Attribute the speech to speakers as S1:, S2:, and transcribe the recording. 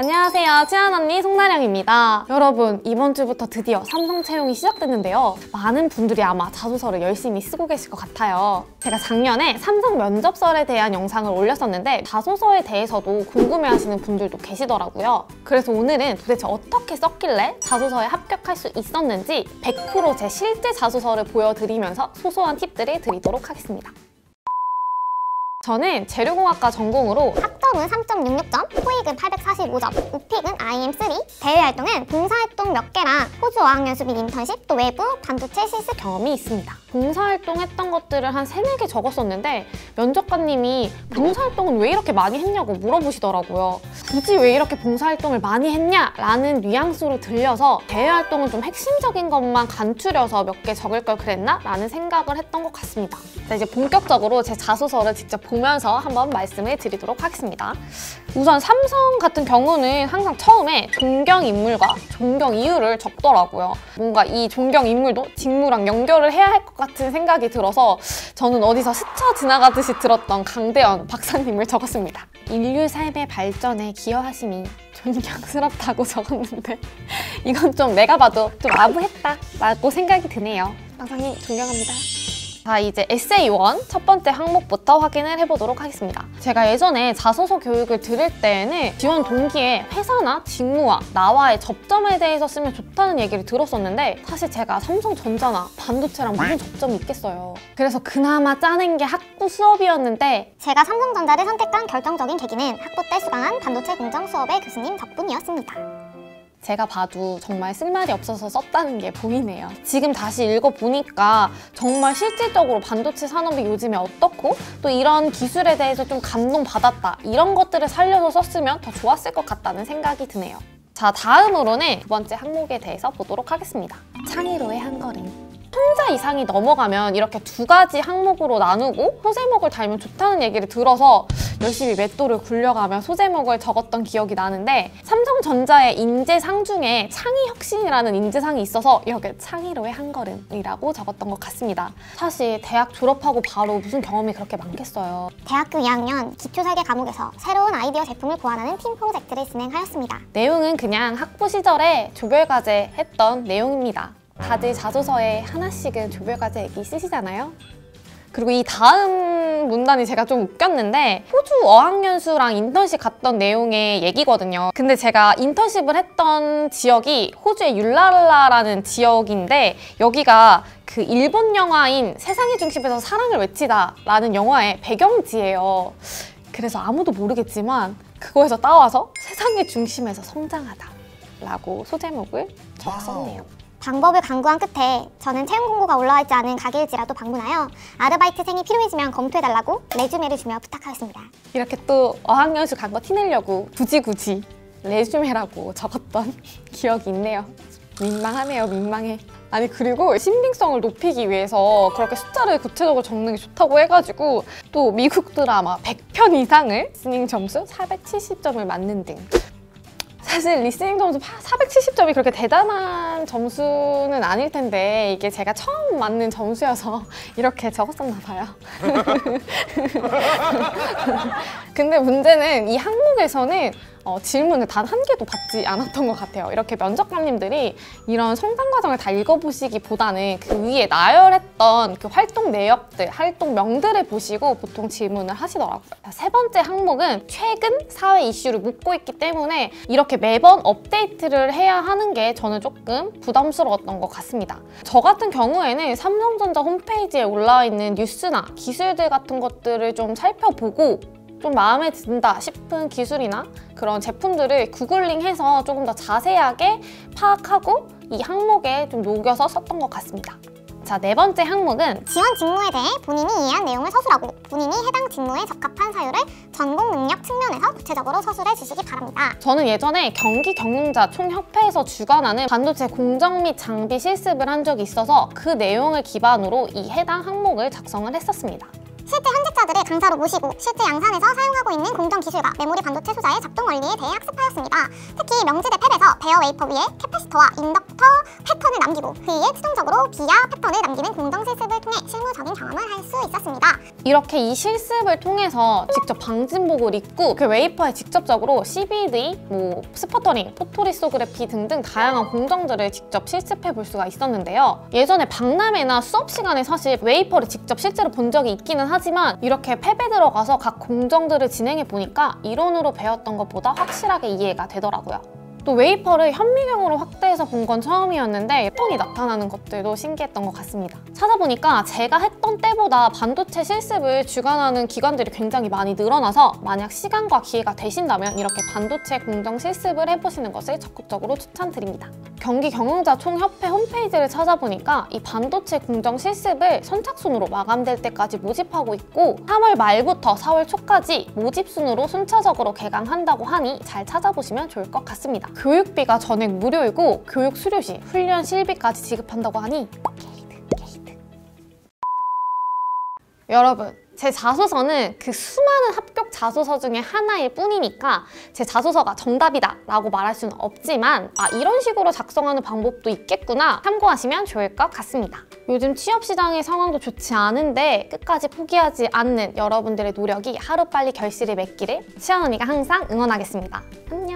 S1: 안녕하세요, 친한 언니 송나령입니다. 여러분, 이번 주부터 드디어 삼성 채용이 시작됐는데요. 많은 분들이 아마 자소서를 열심히 쓰고 계실 것 같아요. 제가 작년에 삼성 면접설에 대한 영상을 올렸었는데 자소서에 대해서도 궁금해하시는 분들도 계시더라고요. 그래서 오늘은 도대체 어떻게 썼길래 자소서에 합격할 수 있었는지 100% 제 실제 자소서를 보여드리면서 소소한 팁들을 드리도록 하겠습니다. 저는 재료공학과 전공으로
S2: 학점은 3.66점, 토익은 845점, 우픽은 IM3, 대외활동은 봉사활동 몇 개랑 호주 어학연수 및 인턴십, 또 외부 반도체 실습
S1: 경험이 있습니다. 봉사활동 했던 것들을 한 3, 4개 적었었는데 면접관님이 봉사활동은 왜 이렇게 많이 했냐고 물어보시더라고요. 굳이 왜 이렇게 봉사활동을 많이 했냐? 라는 뉘앙스로 들려서 대외활동은 좀 핵심적인 것만 간추려서 몇 개 적을 걸 그랬나? 라는 생각을 했던 것 같습니다. 자, 이제 본격적으로 제 자소서를 직접 보면서 한번 말씀을 드리도록 하겠습니다. 우선 삼성 같은 경우는 항상 처음에 존경 인물과 존경 이유를 적더라고요. 뭔가 이 존경 인물도 직무랑 연결을 해야 할 것 같은 생각이 들어서 저는 어디서 스쳐 지나가듯이 들었던 강대현 박사님을 적었습니다. 인류 삶의 발전에 기여하심이 존경스럽다고 적었는데 이건 좀 내가 봐도 좀 아부했다 라고 생각이 드네요. 박사님 존경합니다. 자, 이제 에세이 1 첫 번째 항목부터 확인을 해보도록 하겠습니다. 제가 예전에 자소서 교육을 들을 때에는 지원 동기에 회사나 직무와 나와의 접점에 대해서 쓰면 좋다는 얘기를 들었었는데 사실 제가 삼성전자나 반도체랑 무슨 접점이 있겠어요. 그래서 그나마 짜낸 게 학부 수업이었는데
S2: 제가 삼성전자를 선택한 결정적인 계기는 학부 때 수강한 반도체 공정 수업의 교수님 덕분이었습니다.
S1: 제가 봐도 정말 쓸말이 없어서 썼다는 게 보이네요. 지금 다시 읽어보니까 정말 실질적으로 반도체 산업이 요즘에 어떻고 또 이런 기술에 대해서 좀 감동받았다 이런 것들을 살려서 썼으면 더 좋았을 것 같다는 생각이 드네요. 자, 다음으로는 두 번째 항목에 대해서 보도록 하겠습니다. 창의로의 한 걸음. 혼자 이상이 넘어가면 이렇게 두 가지 항목으로 나누고 소제목을 달면 좋다는 얘기를 들어서 열심히 맷돌을 굴려가며 소제목을 적었던 기억이 나는데 삼성전자의 인재상 중에 창의혁신이라는 인재상이 있어서 이렇게 창의로의 한 걸음이라고 적었던 것 같습니다. 사실 대학 졸업하고 바로 무슨 경험이 그렇게 많겠어요.
S2: 대학교 2학년 기초설계 과목에서 새로운 아이디어 제품을 고안하는 팀 프로젝트를 진행하였습니다.
S1: 내용은 그냥 학부 시절에 조별과제 했던 내용입니다. 다들 자소서에 하나씩은 조별과제 얘기 쓰시잖아요? 그리고 이 다음 문단이 제가 좀 웃겼는데 호주 어학연수랑 인턴십 갔던 내용의 얘기거든요. 근데 제가 인턴십을 했던 지역이 호주의 율라라라는 지역인데 여기가 그 일본 영화인 세상의 중심에서 사랑을 외치다 라는 영화의 배경지예요. 그래서 아무도 모르겠지만 그거에서 따와서 세상의 중심에서 성장하다 라고 소제목을 적었었네요.
S2: 방법을 강구한 끝에 저는 채용 공고가 올라와 있지 않은 가게일지라도 방문하여 아르바이트생이 필요해지면 검토해달라고 레주메를 주며 부탁하였습니다.
S1: 이렇게 또 어학연수 간 거 티내려고 굳이 레주메라고 적었던 기억이 있네요. 민망하네요, 민망해. 아니 그리고 신빙성을 높이기 위해서 그렇게 숫자를 구체적으로 적는 게 좋다고 해가지고 또 미국 드라마 100편 이상을 리스닝 점수 470점을 맞는 등 사실 리스닝 점수 470점이 그렇게 대단한 점수는 아닐 텐데 이게 제가 처음 맞는 점수여서 이렇게 적었었나 봐요. 근데 문제는 이 항목에서는 질문을 단 한 개도 받지 않았던 것 같아요. 이렇게 면접관님들이 이런 성장 과정을 다 읽어보시기보다는 그 위에 나열했던 그 활동 내역들, 활동명들을 보시고 보통 질문을 하시더라고요. 세 번째 항목은 최근 사회 이슈를 묻고 있기 때문에 이렇게 매번 업데이트를 해야 하는 게 저는 조금 부담스러웠던 것 같습니다. 저 같은 경우에는 삼성전자 홈페이지에 올라와 있는 뉴스나 기술들 같은 것들을 좀 살펴보고 좀 마음에 든다 싶은 기술이나 그런 제품들을 구글링해서 조금 더 자세하게 파악하고 이 항목에 좀 녹여서 썼던 것 같습니다. 자, 네 번째 항목은
S2: 지원 직무에 대해 본인이 이해한 내용을 서술하고 본인이 해당 직무에 적합한 사유를 전공 능력 측면에서 구체적으로 서술해 주시기 바랍니다.
S1: 저는 예전에 경기경영자 총협회에서 주관하는 반도체 공정 및 장비 실습을 한 적이 있어서 그 내용을 기반으로 이 해당 항목을 작성을 했었습니다.
S2: 실제 현직자들을 강사로 모시고 실제 양산에서 사용하고 있는 공정 기술과 메모리 반도체 소자의 작동 원리에 대해 학습하였습니다. 특히 명지대 팹에서 베어 웨이퍼 위에 캐패시터와 인덕터 패턴을 남기고 그 위에 최종적으로 비야 패턴을 남기는 공정 실습을 통해 실무적인 경험을 할 수 있었습니다.
S1: 이렇게 이 실습을 통해서 직접 방진복을 입고 그 웨이퍼에 직접적으로 CVD, 스퍼터링, 포토리소그래피 등등 다양한 공정들을 직접 실습해 볼 수가 있었는데요. 예전에 박람회나 수업 시간에 사실 웨이퍼를 직접 실제로 본 적이 있기는 하지만 이렇게 팹에 들어가서 각 공정들을 진행해 보니까 이론으로 배웠던 것보다 확실하게 이해가 되더라고요. 또 웨이퍼를 현미경으로 확대해서 본 건 처음이었는데 패턴이 나타나는 것들도 신기했던 것 같습니다. 찾아보니까 제가 했던 때보다 반도체 실습을 주관하는 기관들이 굉장히 많이 늘어나서 만약 시간과 기회가 되신다면 이렇게 반도체 공정 실습을 해보시는 것을 적극적으로 추천드립니다. 경기경영자총협회 홈페이지를 찾아보니까 이 반도체 공정 실습을 선착순으로 마감될 때까지 모집하고 있고 3월 말부터 4월 초까지 모집순으로 순차적으로 개강한다고 하니 잘 찾아보시면 좋을 것 같습니다. 교육비가 전액 무료이고 교육 수료 시 훈련 실비까지 지급한다고 하니 게이드. 여러분, 제 자소서는 그 수많은 합격 자소서 중에 하나일 뿐이니까 제 자소서가 정답이다 라고 말할 수는 없지만 이런 식으로 작성하는 방법도 있겠구나 참고하시면 좋을 것 같습니다. 요즘 취업시장의 상황도 좋지 않은데 끝까지 포기하지 않는 여러분들의 노력이 하루빨리 결실을 맺기를 시연 언니가 항상 응원하겠습니다. 안녕.